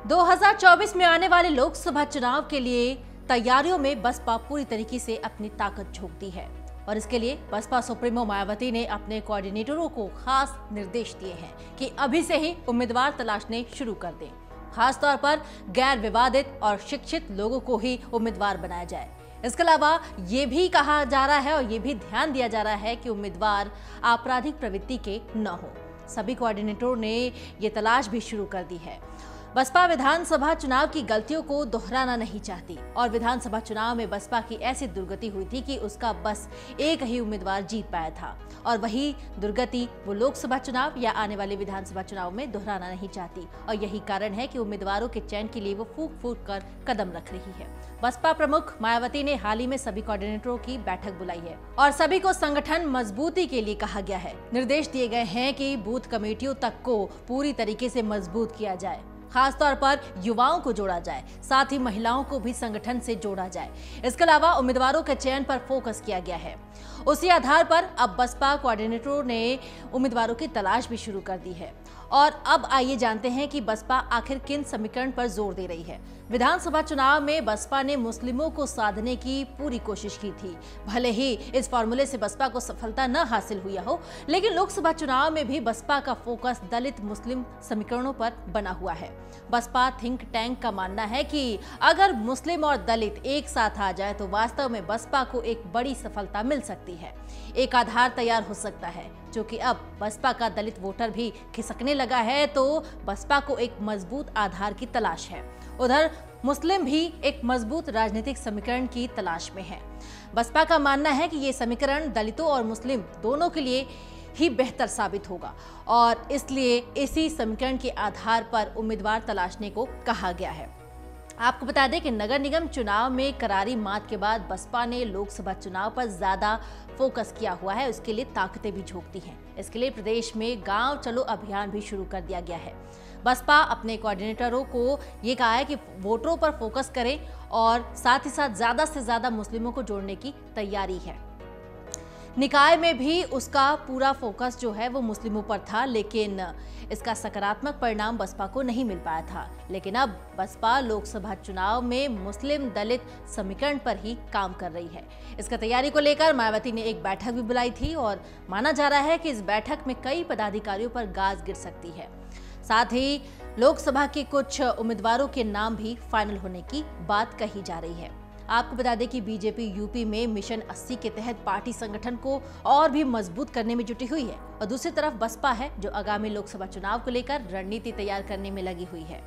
2024 में आने वाले लोकसभा चुनाव के लिए तैयारियों में बसपा पूरी तरीके से अपनी ताकत झोंकती है और इसके लिए बसपा सुप्रीमो मायावती ने अपने कोऑर्डिनेटरों को खास निर्देश दिए हैं कि अभी से ही उम्मीदवार तलाशने शुरू कर दें। खास तौर पर गैर विवादित और शिक्षित लोगों को ही उम्मीदवार बनाया जाए। इसके अलावा ये भी कहा जा रहा है और ये भी ध्यान दिया जा रहा है कि उम्मीदवार आपराधिक प्रवृत्ति के न हो। सभी कोऑर्डिनेटरों ने ये तलाश भी शुरू कर दी है। बसपा विधानसभा चुनाव की गलतियों को दोहराना नहीं चाहती और विधानसभा चुनाव में बसपा की ऐसी दुर्गति हुई थी कि उसका बस एक ही उम्मीदवार जीत पाया था और वही दुर्गति वो लोकसभा चुनाव या आने वाले विधानसभा चुनाव में दोहराना नहीं चाहती और यही कारण है कि उम्मीदवारों के चयन के लिए वो फूंक फूंक कर कदम रख रही है। बसपा प्रमुख मायावती ने हाल ही में सभी कोऑर्डिनेटरों की बैठक बुलाई है और सभी को संगठन मजबूती के लिए कहा गया है। निर्देश दिए गए हैं कि बूथ कमेटियों तक को पूरी तरीके से मजबूत किया जाए, खास तौर पर युवाओं को जोड़ा जाए, साथ ही महिलाओं को भी संगठन से जोड़ा जाए। इसके अलावा उम्मीदवारों के चयन पर फोकस किया गया है। उसी आधार पर अब बसपा कोऑर्डिनेटरों ने उम्मीदवारों की तलाश भी शुरू कर दी है। और अब आइए जानते हैं कि बसपा आखिर किन समीकरण पर जोर दे रही है। विधानसभा चुनाव में बसपा ने मुस्लिमों को साधने की पूरी कोशिश की थी। भले ही इस फॉर्मूले से बसपा को सफलता न हासिल हुई हो, लेकिन लोकसभा चुनाव में भी बसपा का फोकस दलित मुस्लिम समीकरणों पर बना हुआ है। बसपा थिंक टैंक का मानना है कि अगर मुस्लिम और दलित एक साथ आ जाए तो वास्तव में बसपा को एक बड़ी सफलता मिल सकती है। एक आधार तैयार हो सकता है, जो कि अब बसपा का दलित वोटर भी खिसकने लगा है, तो बसपा को एक मजबूत आधार की तलाश है। उधर मुस्लिम भी एक मजबूत राजनीतिक समीकरण की तलाश में है। बसपा का मानना है कि ये समीकरण दलितों और मुस्लिम दोनों के लिए ही बेहतर साबित होगा और इसलिए इसी समीकरण के आधार पर उम्मीदवार तलाशने को कहा गया है। आपको बता दें कि नगर निगम चुनाव में करारी मात के बाद बसपा ने लोकसभा चुनाव पर ज्यादा फोकस किया हुआ है। इसके लिए ताकतें भी झोंकती हैं। इसके लिए प्रदेश में गांव चलो अभियान भी शुरू कर दिया गया है। बसपा अपने कोऑर्डिनेटरों को ये कहा है कि वोटरों पर फोकस करें और साथ ही साथ ज्यादा से ज्यादा मुस्लिमों को जोड़ने की तैयारी है। निकाय में भी उसका पूरा फोकस जो है वो मुस्लिमों पर था, लेकिन इसका सकारात्मक परिणाम बसपा को नहीं मिल पाया था। लेकिन अब बसपा लोकसभा चुनाव में मुस्लिम दलित समीकरण पर ही काम कर रही है। इसका तैयारी को लेकर मायावती ने एक बैठक भी बुलाई थी और माना जा रहा है कि इस बैठक में कई पदाधिकारियों पर गाज गिर सकती है। साथ ही लोकसभा के कुछ उम्मीदवारों के नाम भी फाइनल होने की बात कही जा रही है। आपको बता दें कि बीजेपी यूपी में मिशन 80 के तहत पार्टी संगठन को और भी मजबूत करने में जुटी हुई है और दूसरी तरफ बसपा है जो आगामी लोकसभा चुनाव को लेकर रणनीति तैयार करने में लगी हुई है।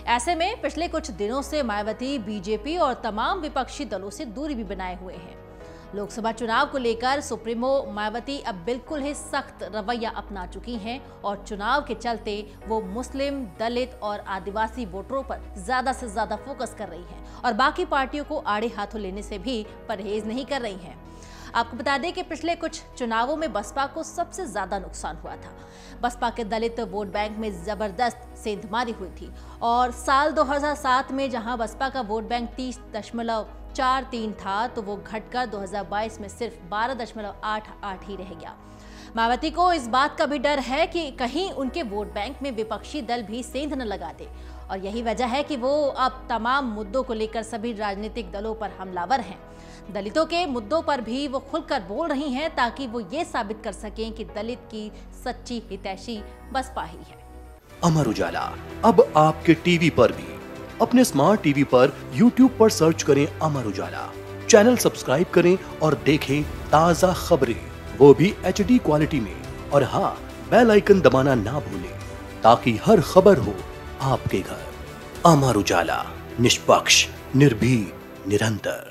ऐसे में पिछले कुछ दिनों से मायावती बीजेपी और तमाम विपक्षी दलों से दूरी भी बनाए हुए हैं। लोकसभा चुनाव को लेकर सुप्रीमो मायावती अब बिल्कुल ही सख्त रवैया अपना चुकी हैं और चुनाव के चलते वो मुस्लिम, दलित और आदिवासी वोटरों पर ज्यादा से ज्यादा फोकस कर रही हैं और बाकी पार्टियों को आड़े हाथों लेने से भी परहेज नहीं कर रही हैं। आपको बता दें कि पिछले कुछ चुनावों में बसपा को सबसे ज्यादा नुकसान हुआ था। बसपा के दलित वोट बैंक में जबरदस्त सेंधमारी हुई थी और साल 2007 में जहां बसपा का वोट बैंक 30.43 था तो वो घटकर 2022 में सिर्फ 12.88 ही रह गया। मायावती को इस बात का भी डर है कि कहीं उनके वोट बैंक में विपक्षी दल भी सेंध न लगा दे और यही वजह है कि वो अब तमाम मुद्दों को लेकर सभी राजनीतिक दलों पर हमलावर हैं। दलितों के मुद्दों पर भी वो खुलकर बोल रही हैं ताकि वो ये साबित कर सकें कि दलित की सच्ची हितैषी बसपा ही है। अमर उजाला अब आपके टीवी पर भी। अपने स्मार्ट टीवी पर YouTube पर सर्च करें अमर उजाला, चैनल सब्सक्राइब करें और देखें ताज़ा खबरें, वो भी HD क्वालिटी में। और हाँ, बेल आइकन दबाना ना भूलें ताकि हर खबर हो आपके घर। अमर उजाला, निष्पक्ष, निर्भीक, निरंतर।